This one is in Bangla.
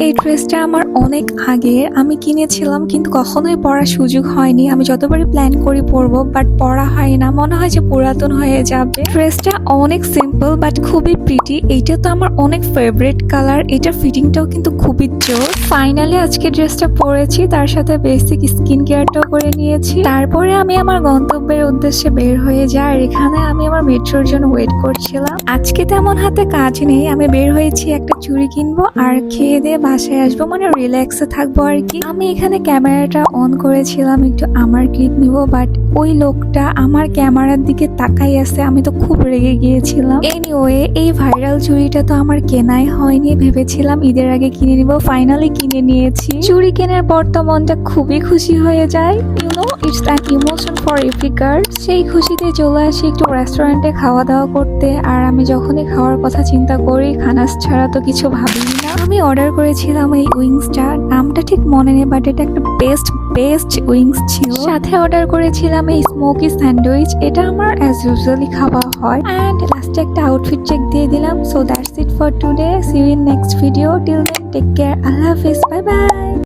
এই ড্রেসটা আমার অনেক আগের, আমি কিনেছিলাম কিন্তু কখনোই পরার সুযোগ হয়নি। আমি যতবারই প্ল্যান করি পরবো বাট পরা হয় না, মনে হয় যে পুরাতন হয়ে যাবে। ড্রেসটা অনেক সিম্পল বাট খুবই প্রিটি। এইটা তো আমার অনেক ফেভারিট কালার, এটার ফিটিংটাও কিন্তু খুবই জোর। ফাইনালি আজকে ড্রেসটা পরেছি, তার সাথে বেসিক স্কিন কেয়ারটাও করে নিয়েছি। তারপরে আমি আমার গন্তব্যের উদ্দেশ্যে বের হয়ে যাই। আর এখানে আমি আমার মেট্রোর জন্য ওয়েট করছিলাম। আজকে তেমন হাতে কাজ নেই, আমি বের হয়েছি একটা চুড়ি কিনবো আর খেয়ে দিয়ে বাসায় আসবো, মানে রিল্যাক্সে থাকবো আর কি। আমি এখানে ক্যামেরাটা অন করেছিলাম একটু আমার ক্লিপ নিব, বাট ওই লোকটা আমার ক্যামেরার দিকে তাকাই আছে, আমি তো খুব রেগে গিয়েছিলাম। এনিওয়ে, এই ভাইরাল চুড়িটা তো আমার কেনাই হয়নি, ভেবেছিলাম ঈদের আগে কিনে নিব, ফাইনালি কিনে নিয়েছি। চুড়ি কেনার পর তো মনটা খুবই খুশি হয়ে যায়। It's an emotion for every girl. সেই খুশিতে চলে আসি একটু রেস্টুরেন্টে খাওয়া দাওয়া করতে। আর আমি যখনই খাওয়ার কথা চিন্তা করি, খানাস ছাড়া তো কিছু ভাবি না। আমি অর্ডার করেছিলাম এই উইংসটা, নামটা ঠিক মনে নেই বাট এটা একটা বেস্ট উইংস ছিল। সাথে অর্ডার করেছিলাম এই স্মোকি স্যান্ডউইচ, এটা আমার অ্যাজ ইউজুয়ালি খাওয়া হয়। অ্যান্ড লাস্টে একটা আউটফিট চেক দিয়ে দিলাম। So that's it for today, see you in next video. Till then take care, আল্লাহ হাফিজ, বাই বাই।